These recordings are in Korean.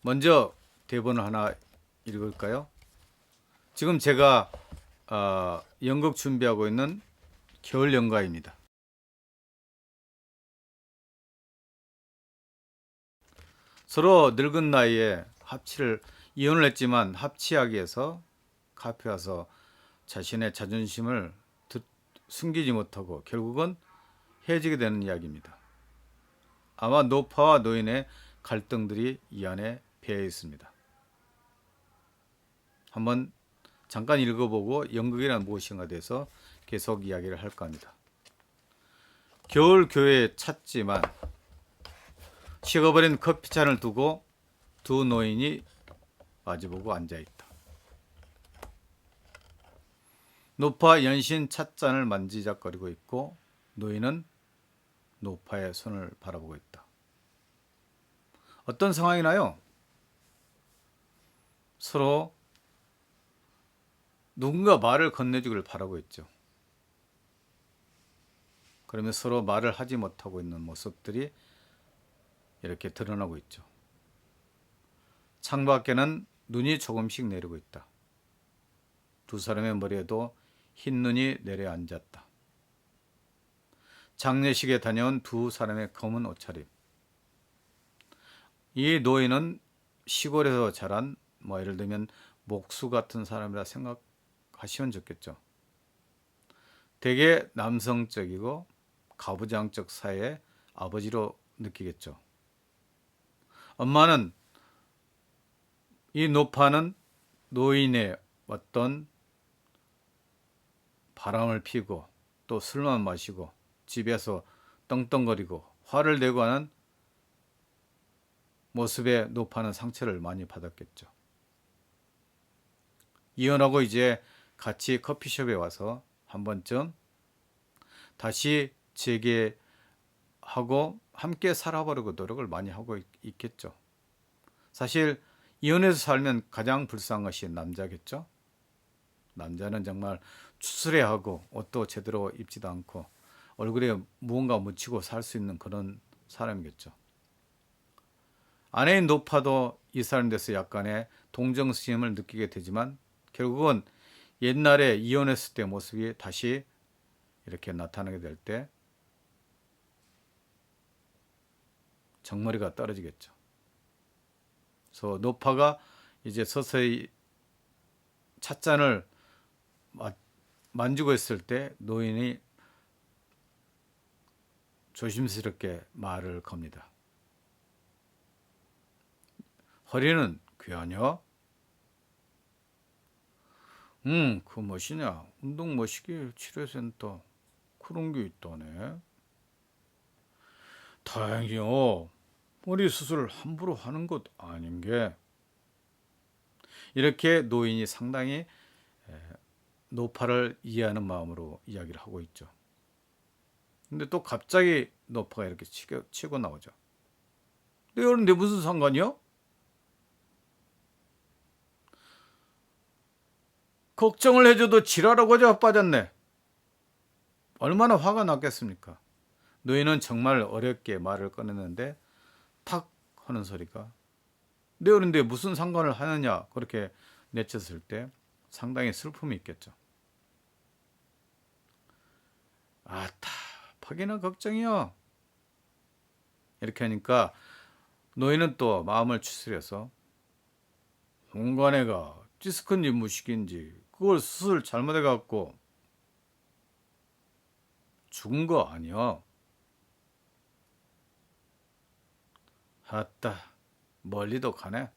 먼저 대본을 하나 읽을까요? 지금 제가 연극 준비하고 있는 겨울 연가입니다. 서로 늙은 나이에 이혼을 했지만 합치하기 위해서 카페 와서 자신의 자존심을 숨기지 못하고 결국은 헤어지게 되는 이야기입니다. 아마 노파와 노인의 갈등들이 이 안에 배어 있습니다. 한번 잠깐 읽어보고 연극이란 무엇인가에 대해서 계속 이야기를 할까 합니다. 겨울 교회에 찾지만 식어버린 커피잔을 두고 두 노인이 마주보고 앉아있다. 노파 연신 찻잔을 만지작거리고 있고 노인은 노파의 손을 바라보고 있다. 어떤 상황이나요? 서로 누군가 말을 건네주기를 바라고 있죠. 그러면 서로 말을 하지 못하고 있는 모습들이 이렇게 드러나고 있죠. 창밖에는 눈이 조금씩 내리고 있다. 두 사람의 머리에도 흰 눈이 내려앉았다. 장례식에 다녀온 두 사람의 검은 옷차림. 이 노인은 시골에서 자란 예를 들면 목수 같은 사람이라 생각하시면 좋겠죠. 되게 남성적이고 가부장적 사회의 아버지로 느끼겠죠. 엄마는 이 노파는 노인의 어떤 바람을 피고 또 술만 마시고 집에서 떵떵거리고 화를 내고 하는 모습에 노파는 상처를 많이 받았겠죠. 이혼하고 이제 같이 커피숍에 와서 한 번쯤 다시 재개하고 함께 살아보려고 노력을 많이 하고 있겠죠. 사실 이혼해서 살면 가장 불쌍한 것이 남자겠죠. 남자는 정말 추스레하고 옷도 제대로 입지도 않고 얼굴에 무언가 묻히고 살 수 있는 그런 사람이겠죠. 아내인 노파도 이 사람에 대해서 약간의 동정심을 느끼게 되지만 결국은 옛날에 이혼했을 때 모습이 다시 이렇게 나타나게 될 때 정머리가 떨어지겠죠. 그래서 노파가 이제 서서히 찻잔을 만지고 있을 때 노인이 조심스럽게 말을 겁니다. 허리는 귀하냐? 그 뭐시냐? 운동 머시기 치료센터 그런 게 있다네. 다행이요. 머리 수술을 함부로 하는 것 아닌 게. 이렇게 노인이 상당히 노파를 이해하는 마음으로 이야기를 하고 있죠. 근데 또 갑자기 노파가 이렇게 치고 나오죠. 근데 무슨 상관이요? 걱정을 해줘도 지랄하고 자빠졌네. 얼마나 화가 났겠습니까? 노인은 정말 어렵게 말을 꺼냈는데 탁 하는 소리가 내 어른데 무슨 상관을 하느냐 그렇게 내쳤을 때 상당히 슬픔이 있겠죠. 아따 파기나 걱정이요. 이렇게 하니까 노인은 또 마음을 추스려서 홍관애가 디스크인지 무식인지 그걸 수술 잘못해갖고 죽은 거 아니야. 아따 멀리도 가네.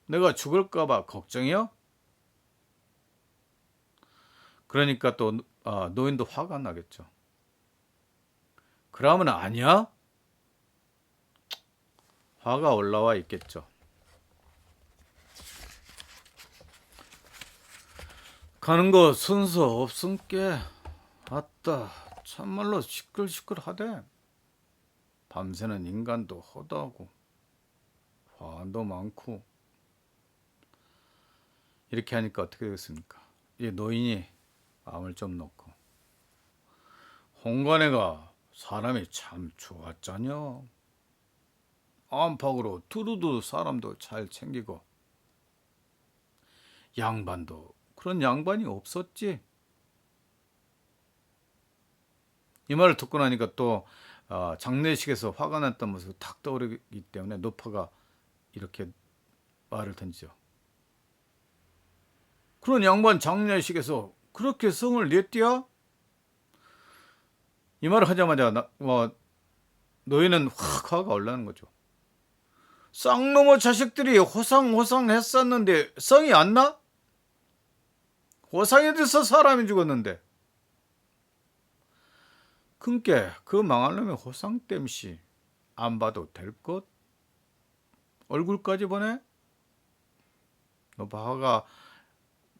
내가 죽을까봐 걱정이요? 그러니까 또 노인도 화가 나겠죠. 그러면 아니야? 화가 올라와 있겠죠. 가는 거 순서 없음께 아따 참말로 시끌시끌하대. 밤새는 인간도 허다하고 화도 많고 이렇게 하니까 어떻게 되겠습니까? 이 노인이 마음을 좀 놓고 홍관애가 사람이 참 좋았잖여. 안팎으로 두루두 사람도 잘 챙기고 양반도 그런 양반이 없었지. 이 말을 듣고 나니까 또 장례식에서 화가 났던 모습이 탁 떠오르기 때문에 노파가 이렇게 말을 던지죠. 그런 양반 장례식에서 그렇게 성을 내띠야? 이 말을 하자마자 노인은 확 화가 올라오는 거죠. 쌍놈의 자식들이 호상 했었는데 성이 안 나? 호상에 대해서 사람이 죽었는데. 그니까 그 망할 놈의 호상 땜시 안 봐도 될 것? 얼굴까지 보네? 화가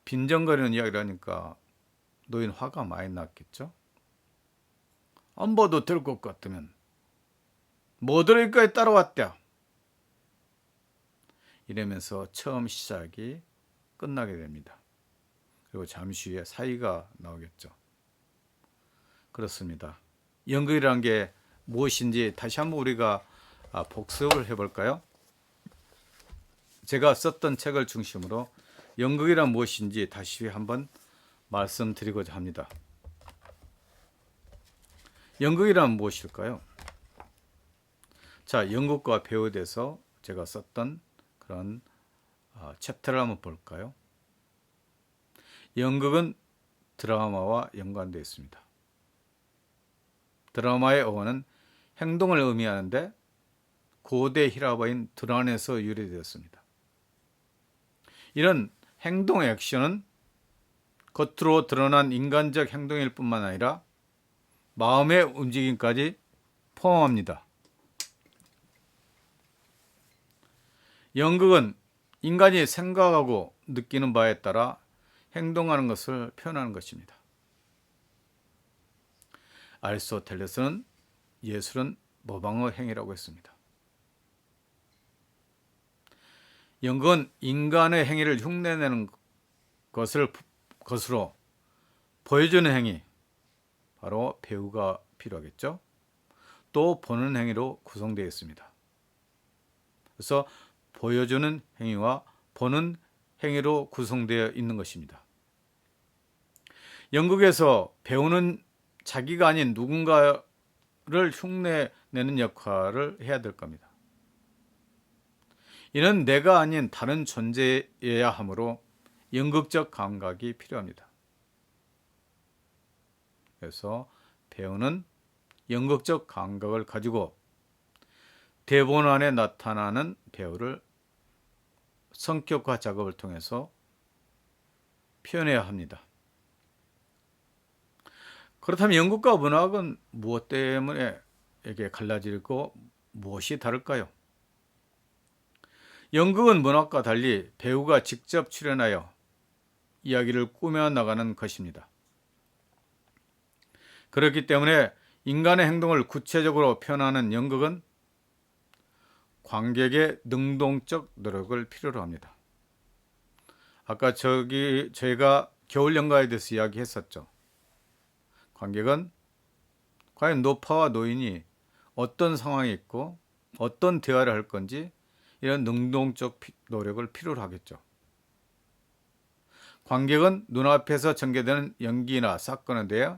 빈정거리는 이야기를 하니까 노인 화가 많이 났겠죠? 안 봐도 될 것 같으면 뭐 들을까에 따라왔대. 이러면서 처음 시작이 끝나게 됩니다. 그리고 잠시 후에 사이가 나오겠죠. 그렇습니다. 연극이라는 게 무엇인지 다시 한번 우리가 복습을 해볼까요? 제가 썼던 책을 중심으로 연극이란 무엇인지 다시 한번 말씀드리고자 합니다. 연극이란 무엇일까요? 자, 연극과 배우에 대해서 제가 썼던 그런 챕터를 한번 볼까요? 연극은 드라마와 연관되어 있습니다. 드라마의 어원은 행동을 의미하는데 고대 히라버인 드란에서 유래되었습니다. 이런 행동 액션은 겉으로 드러난 인간적 행동일 뿐만 아니라 마음의 움직임까지 포함합니다. 연극은 인간이 생각하고 느끼는 바에 따라 행동하는 것을 표현하는 것입니다. 아리스토텔레스는 예술은 모방의 행위라고 했습니다. 연극은 인간의 행위를 흉내내는 것으로 보여주는 행위, 바로 배우가 필요하겠죠. 또 보는 행위로 구성되어 있습니다. 그래서 보여주는 행위와 보는 행위로 구성되어 있는 것입니다. 연극에서 배우는 자기가 아닌 누군가를 흉내내는 역할을 해야 될 겁니다. 이는 내가 아닌 다른 존재여야 하므로 연극적 감각이 필요합니다. 그래서 배우는 연극적 감각을 가지고 대본 안에 나타나는 배우를 성격화 작업을 통해서 표현해야 합니다. 그렇다면 연극과 문학은 무엇 때문에 이게 갈라지고 무엇이 다를까요? 연극은 문학과 달리 배우가 직접 출연하여 이야기를 꾸며나가는 것입니다. 그렇기 때문에 인간의 행동을 구체적으로 표현하는 연극은 관객의 능동적 노력을 필요로 합니다. 아까 저희가 겨울 연가에 대해서 이야기했었죠. 관객은 과연 노파와 노인이 어떤 상황에 있고 어떤 대화를 할 건지 이런 능동적 노력을 필요로 하겠죠. 관객은 눈앞에서 전개되는 연기나 사건에 대해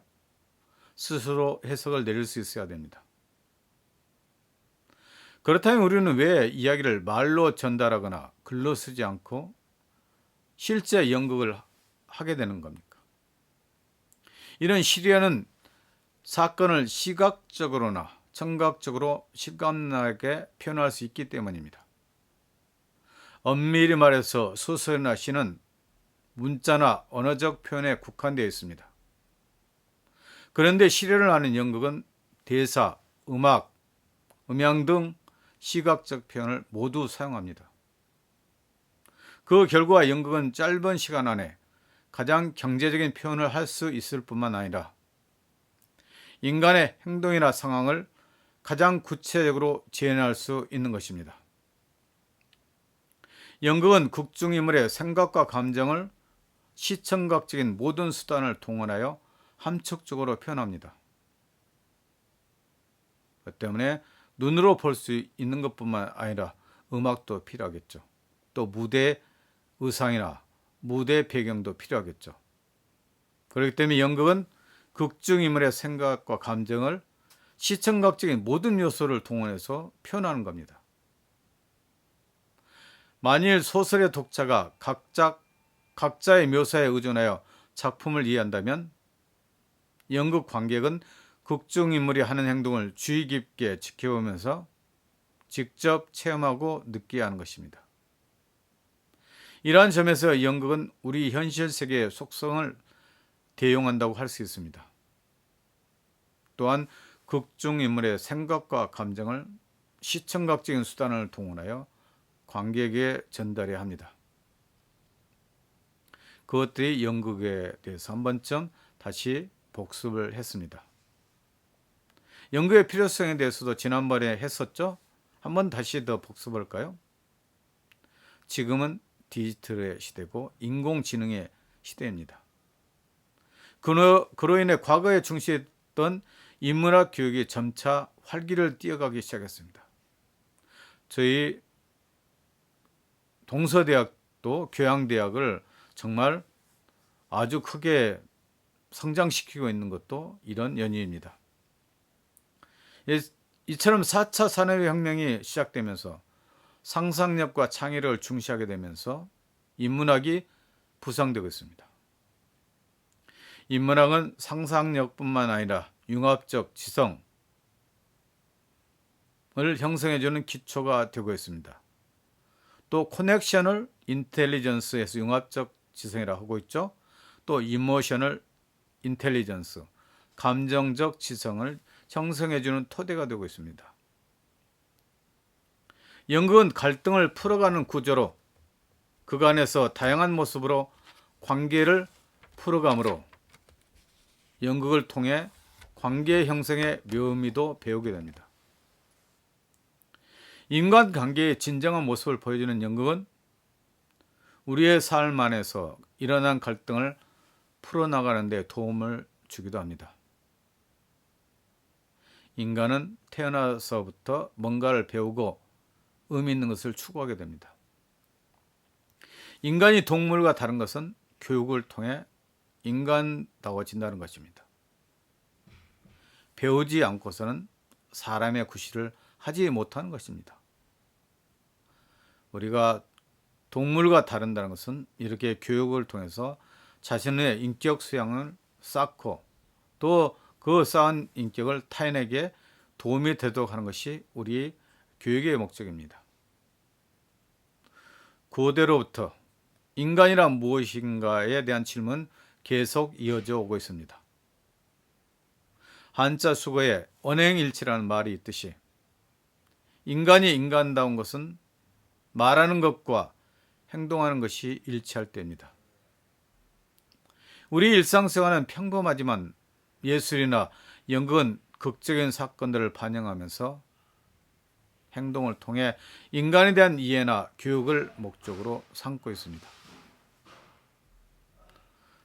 스스로 해석을 내릴 수 있어야 됩니다. 그렇다면 우리는 왜 이야기를 말로 전달하거나 글로 쓰지 않고 실제 연극을 하게 되는 겁니까? 이런 시련은 사건을 시각적으로나 청각적으로 실감나게 표현할 수 있기 때문입니다. 엄밀히 말해서 소설이나 시는 문자나 언어적 표현에 국한되어 있습니다. 그런데 실현을 하는 연극은 대사, 음악, 음향 등 시각적 표현을 모두 사용합니다. 그 결과 연극은 짧은 시간 안에 가장 경제적인 표현을 할 수 있을 뿐만 아니라 인간의 행동이나 상황을 가장 구체적으로 재현할 수 있는 것입니다. 연극은 극중인물의 생각과 감정을 시청각적인 모든 수단을 동원하여 함축적으로 표현합니다. 그 때문에 눈으로 볼 수 있는 것뿐만 아니라 음악도 필요하겠죠. 또 무대 의상이나 무대 배경도 필요하겠죠. 그렇기 때문에 연극은 극중인물의 생각과 감정을 시청각적인 모든 요소를 동원해서 표현하는 겁니다. 만일 소설의 독자가 각자의 묘사에 의존하여 작품을 이해한다면 연극 관객은 극중인물이 하는 행동을 주의 깊게 지켜보면서 직접 체험하고 느끼게 하는 것입니다. 이러한 점에서 연극은 우리 현실 세계의 속성을 대용한다고 할 수 있습니다. 또한 극중인물의 생각과 감정을 시청각적인 수단을 동원하여 관객에게 전달해야 합니다. 그것들이 연극에 대해서 한 번쯤 다시 복습을 했습니다. 연극의 필요성에 대해서도 지난번에 했었죠? 한번 다시 더 복습할까요? 지금은 디지털의 시대고 인공지능의 시대입니다. 그로 인해 과거에 중시했던 인문학 교육이 점차 활기를 띠어가기 시작했습니다. 저희 동서대학도 교양대학을 정말 아주 크게 성장시키고 있는 것도 이런 연유입니다. 이처럼 4차 산업혁명이 시작되면서 상상력과 창의력을 중시하게 되면서 인문학이 부상되고 있습니다. 인문학은 상상력뿐만 아니라 융합적 지성을 형성해주는 기초가 되고 있습니다. 또 커넥셔널 인텔리전스에서 융합적 지성이라고 하고 있죠. 또 이모셔널 인텔리전스, 감정적 지성을 형성해주는 토대가 되고 있습니다. 연극은 갈등을 풀어가는 구조로 그간에서 다양한 모습으로 관계를 풀어가므로 연극을 통해 관계 형성의 묘미도 배우게 됩니다. 인간관계의 진정한 모습을 보여주는 연극은 우리의 삶 안에서 일어난 갈등을 풀어나가는 데 도움을 주기도 합니다. 인간은 태어나서부터 뭔가를 배우고 의미 있는 것을 추구하게 됩니다. 인간이 동물과 다른 것은 교육을 통해 인간다워진다는 것입니다. 배우지 않고서는 사람의 구실을 하지 못하는 것입니다. 우리가 동물과 다른다는 것은 이렇게 교육을 통해서 자신의 인격 수양을 쌓고 또 그 쌓은 인격을 타인에게 도움이 되도록 하는 것이 우리 교육의 목적입니다. 고대로부터 인간이란 무엇인가에 대한 질문은 계속 이어져 오고 있습니다. 한자 수거에 언행일치라는 말이 있듯이 인간이 인간다운 것은 말하는 것과 행동하는 것이 일치할 때입니다. 우리 일상생활은 평범하지만 예술이나 연극은 극적인 사건들을 반영하면서 행동을 통해 인간에 대한 이해나 교육을 목적으로 삼고 있습니다.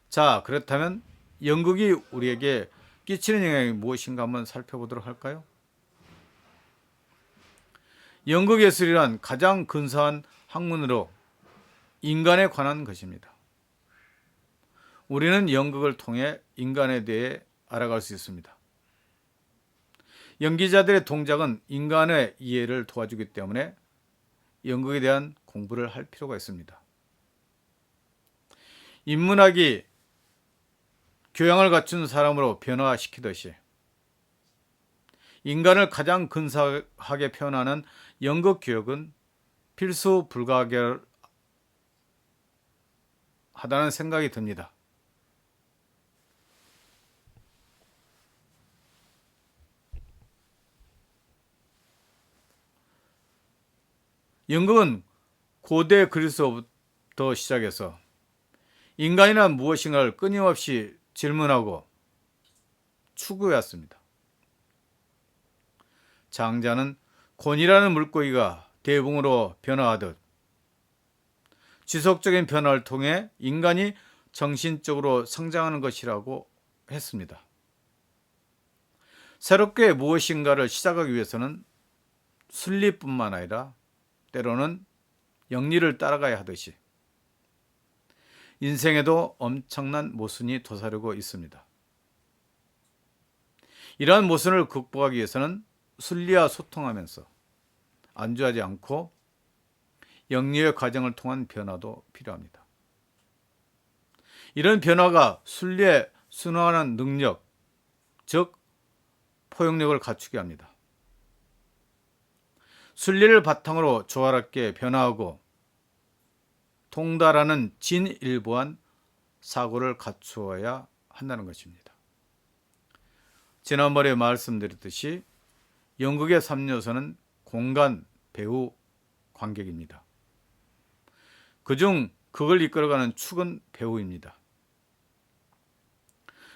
자, 그렇다면 연극이 우리에게 끼치는 영향이 무엇인가 한번 살펴보도록 할까요? 연극 예술이란 가장 근사한 학문으로 인간에 관한 것입니다. 우리는 연극을 통해 인간에 대해 알아갈 수 있습니다. 연기자들의 동작은 인간의 이해를 도와주기 때문에 연극에 대한 공부를 할 필요가 있습니다. 인문학이 교양을 갖춘 사람으로 변화시키듯이 인간을 가장 근사하게 표현하는 연극 교육은 필수 불가결하다는 생각이 듭니다. 연극은 고대 그리스부터 시작해서 인간이란 무엇인가를 끊임없이 질문하고 추구해왔습니다. 장자는 곤이라는 물고기가 대붕으로 변화하듯 지속적인 변화를 통해 인간이 정신적으로 성장하는 것이라고 했습니다. 새롭게 무엇인가를 시작하기 위해서는 순리뿐만 아니라 때로는 영리를 따라가야 하듯이 인생에도 엄청난 모순이 도사리고 있습니다. 이러한 모순을 극복하기 위해서는 순리와 소통하면서 안주하지 않고 영리의 과정을 통한 변화도 필요합니다. 이런 변화가 순리에 순응하는 능력, 즉 포용력을 갖추게 합니다. 순리를 바탕으로 조화롭게 변화하고 통달하는 진일보한 사고를 갖추어야 한다는 것입니다. 지난번에 말씀드렸듯이 연극의 3요소는 공간, 배우, 관객입니다. 그중 극을 이끌어가는 축은 배우입니다.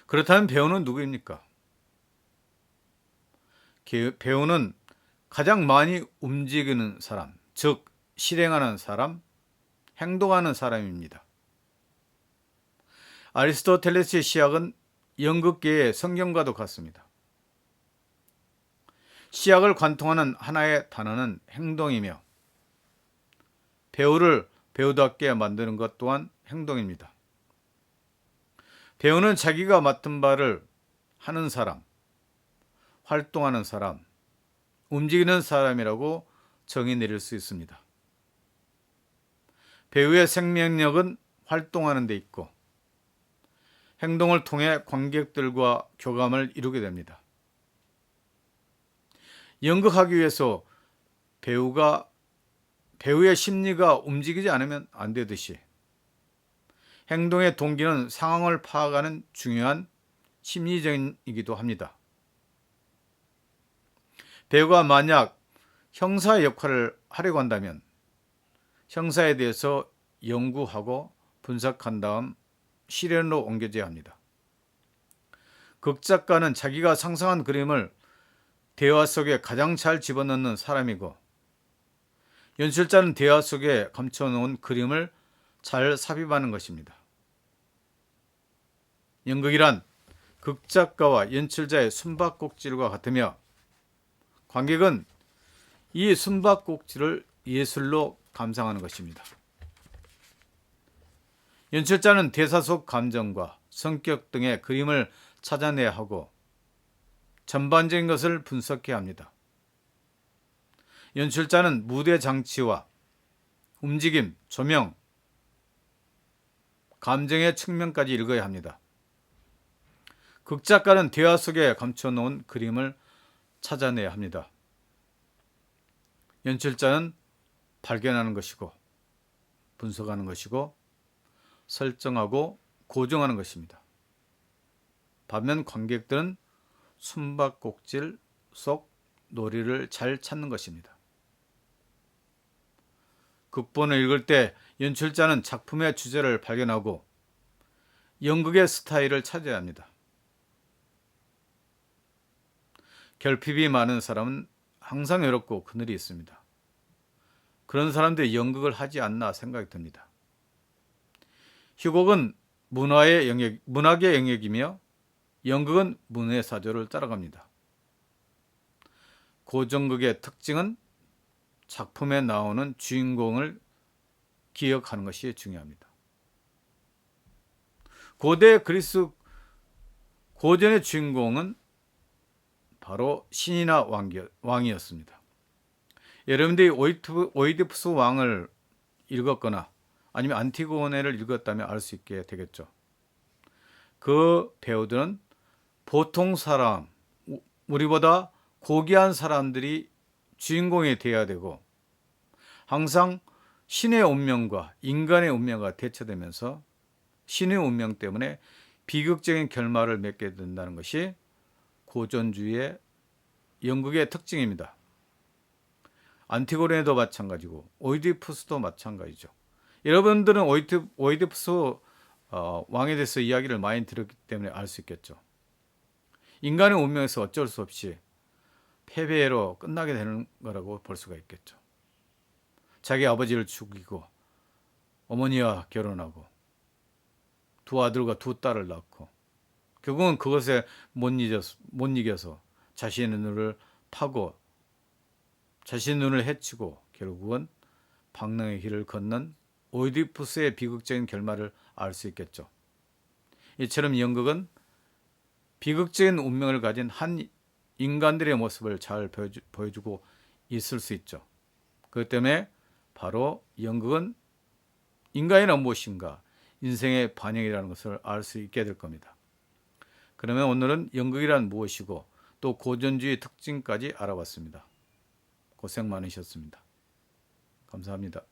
그렇다면 배우는 누구입니까? 배우는 가장 많이 움직이는 사람, 즉 실행하는 사람, 행동하는 사람입니다. 아리스토텔레스의 시학은 연극계의 성경과도 같습니다. 시학을 관통하는 하나의 단어는 행동이며 배우를 배우답게 만드는 것 또한 행동입니다. 배우는 자기가 맡은 바를 하는 사람, 활동하는 사람, 움직이는 사람이라고 정의 내릴 수 있습니다. 배우의 생명력은 활동하는 데 있고 행동을 통해 관객들과 교감을 이루게 됩니다. 연극하기 위해서 배우의 심리가 움직이지 않으면 안 되듯이 행동의 동기는 상황을 파악하는 중요한 심리전이기도 합니다. 배우가 만약 형사의 역할을 하려고 한다면 형사에 대해서 연구하고 분석한 다음 실현으로 옮겨져야 합니다. 극작가는 자기가 상상한 그림을 대화 속에 가장 잘 집어넣는 사람이고 연출자는 대화 속에 감춰놓은 그림을 잘 삽입하는 것입니다. 연극이란 극작가와 연출자의 숨바꼭질과 같으며 관객은 이 숨바꼭질을 예술로 감상하는 것입니다. 연출자는 대사 속 감정과 성격 등의 그림을 찾아내야 하고 전반적인 것을 분석해야 합니다. 연출자는 무대 장치와 움직임, 조명, 감정의 측면까지 읽어야 합니다. 극작가는 대화 속에 감춰놓은 그림을 찾아내야 합니다. 연출자는 발견하는 것이고 분석하는 것이고 설정하고 고정하는 것입니다. 반면 관객들은 숨바꼭질 속 놀이를 잘 찾는 것입니다. 극본을 읽을 때 연출자는 작품의 주제를 발견하고 연극의 스타일을 찾아야 합니다. 결핍이 많은 사람은 항상 외롭고 그늘이 있습니다. 그런 사람들이 연극을 하지 않나 생각이 듭니다. 희곡은 문학의 영역이며 연극은 문의 사조를 따라갑니다. 고전극의 특징은 작품에 나오는 주인공을 기억하는 것이 중요합니다. 고대 그리스 고전의 주인공은 바로 신이나 왕이었습니다. 여러분들이 오이디푸스 왕을 읽었거나 아니면 안티고네를 읽었다면 알 수 있게 되겠죠. 그 배우들은 보통 사람, 우리보다 고귀한 사람들이 주인공이 되어야 되고 항상 신의 운명과 인간의 운명과 대처되면서 신의 운명 때문에 비극적인 결말을 맺게 된다는 것이 고전주의의 연극의 특징입니다. 안티고네도 마찬가지고 오이디푸스도 마찬가지죠. 여러분들은 오이디푸스 왕에 대해서 이야기를 많이 들었기 때문에 알 수 있겠죠. 인간의 운명에서 어쩔 수 없이 패배로 끝나게 되는 거라고 볼 수가 있겠죠. 자기 아버지를 죽이고 어머니와 결혼하고 두 아들과 두 딸을 낳고 결국은 그것에 못 이겨서 자신의 눈을 파고 자신의 눈을 해치고 결국은 방랑의 길을 걷는 오이디푸스의 비극적인 결말을 알 수 있겠죠. 이처럼 연극은 비극적인 운명을 가진 한 인간들의 모습을 잘 보여주고 있을 수 있죠. 그렇기 때문에 바로 연극은 인간이란 무엇인가, 인생의 반영이라는 것을 알 수 있게 될 겁니다. 그러면 오늘은 연극이란 무엇이고 또 고전주의 특징까지 알아봤습니다. 고생 많으셨습니다. 감사합니다.